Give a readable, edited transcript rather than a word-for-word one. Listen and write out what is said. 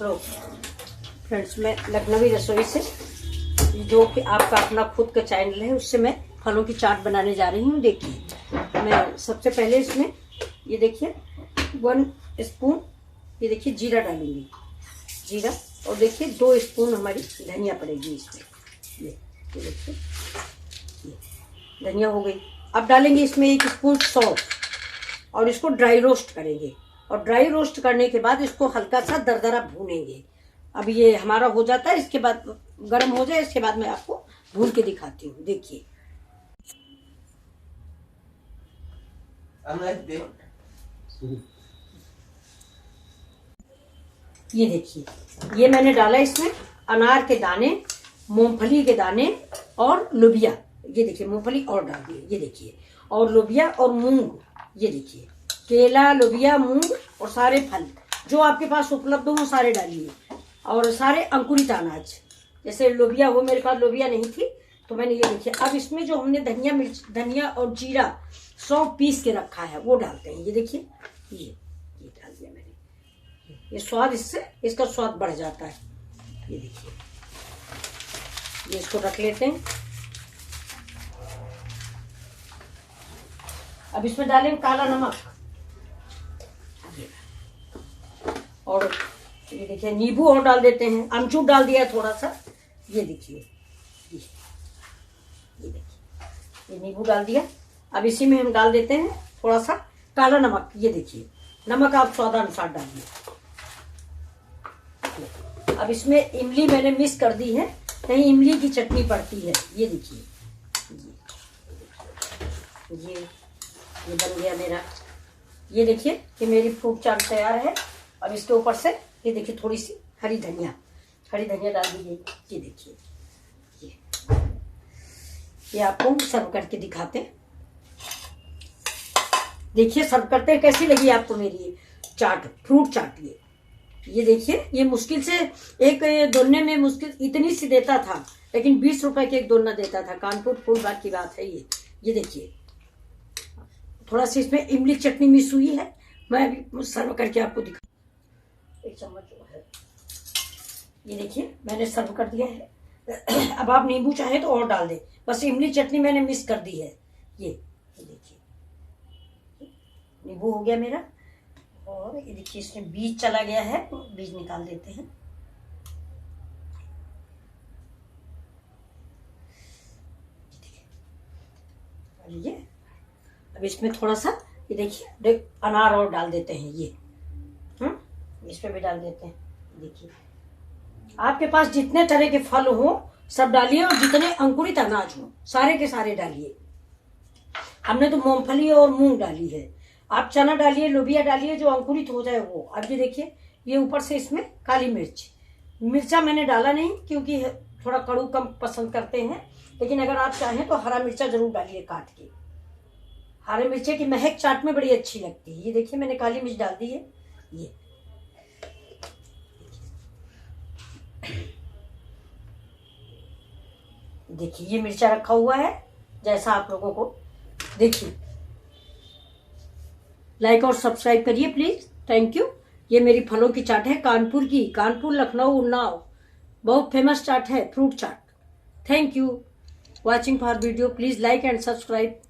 लो friends, मैं लखनवी रसोई से, जो कि आपका अपना खुद का चैनल है, उससे मैं फलों की चाट बनाने जा रही हूँ। देखिए, मैं सबसे पहले इसमें ये देखिए 1 स्पून ये देखिए जीरा डालूंगी, जीरा, और देखिए 2 स्पून हमारी धनिया पड़ेगी इसमें। ये देखिए, ये धनिया हो गई। अब डालेंगे इसमें 1 स्पून सौंफ और इसको ड्राई रोस्ट करेंगे। और ड्राई रोस्ट करने के बाद इसको हल्का सा दरदरा भूनेंगे। अब ये हमारा हो जाता है, इसके बाद गर्म हो जाए, इसके बाद मैं आपको भून के दिखाती हूँ। देखिए, ये देखिए, ये मैंने डाला इसमें अनार के दाने, मूंगफली के दाने और लोबिया। ये देखिए, मूंगफली और डाल दिए, ये देखिए, और लोबिया और मूंग। ये देखिए, केला, लोबिया, मूंग और सारे फल जो आपके पास उपलब्ध हो सारे डालिए। और सारे अंकुरित अनाज, जैसे लोबिया हो, मेरे पास लोबिया नहीं थी तो मैंने ये देखिए। अब इसमें जो हमने धनिया, मिर्च, धनिया और जीरा 100 पीस के रखा है वो डालते हैं। ये देखिए, ये डाल दिया मैंने। ये स्वाद, इससे इसका स्वाद बढ़ जाता है। ये देखिए, ये इसको रख लेते हैं। अब इसमें डालेंगे काला नमक, और ये देखिए नींबू और डाल देते हैं, अमचूर डाल दिया थोड़ा सा। ये देखिए, ये देखिए, ये नींबू डाल दिया। अब इसी में हम डाल देते हैं थोड़ा सा काला नमक। ये देखिए, नमक आप स्वादानुसार डालिए। अब इसमें इमली मैंने मिक्स कर दी है, कहीं इमली की चटनी पड़ती है। ये देखिए, ये बन गया मेरा। ये देखिए कि मेरी फ्रूट चाट तैयार है। अब इसके ऊपर से ये देखिए थोड़ी सी हरी धनिया डाल दीजिए। ये देखिए, ये आपको सर्व करके दिखाते हैं। देखिए सर्व करते हैं, कैसी लगी आपको मेरी चाट, फ्रूट चाट। ये देखिए, ये मुश्किल से एक दोलने में मुश्किल इतनी सी देता था, लेकिन 20 रुपए के एक दोलना देता था। कानपुर फूलबाग की बात है ये देखिए, थोड़ा सी इसमें इमली चटनी मिक्स हुई है। मैं अभी सर्व करके आपको दिखा, 1 चम्मच जो है, ये देखिए मैंने सर्व कर दिया है। अब आप नींबू चाहे तो और डाल दें, बस इमली चटनी मैंने मिक्स कर दी है। ये देखिए, नींबू हो गया मेरा। और ये देखिए, इसमें बीज चला गया है, बीज निकाल देते हैं। ये अब इसमें थोड़ा सा ये देखिए अनार और डाल देते हैं। ये इसमें भी डाल देते हैं। देखिए, आपके पास जितने तरह के फल हो सब डालिए, और जितने अंकुरित अनाज हो सारे के सारे डालिए। हमने तो मूंगफली और मूंग डाली है, आप चना डालिए, लोबिया डालिए, जो अंकुरित हो जाए वो। अब ये देखिए, ये ऊपर से इसमें काली मिर्चा मैंने डाला नहीं, क्योंकि थोड़ा कड़ू कम पसंद करते हैं, लेकिन अगर आप चाहें तो हरा मिर्चा जरूर डालिए काट के। हरे मिर्चे की महक चाट में बड़ी अच्छी लगती है। ये देखिए, मैंने काली मिर्च डाल दी है। ये देखिए, ये मिर्चा रखा हुआ है जैसा आप लोगों को। देखिए, लाइक और सब्सक्राइब करिए प्लीज। Thank you. ये मेरी फलों की चाट है, कानपुर की, कानपुर, लखनऊ, उन्नाव, बहुत फेमस चाट है, fruit chaat. Thank you watching for video. Please like and subscribe.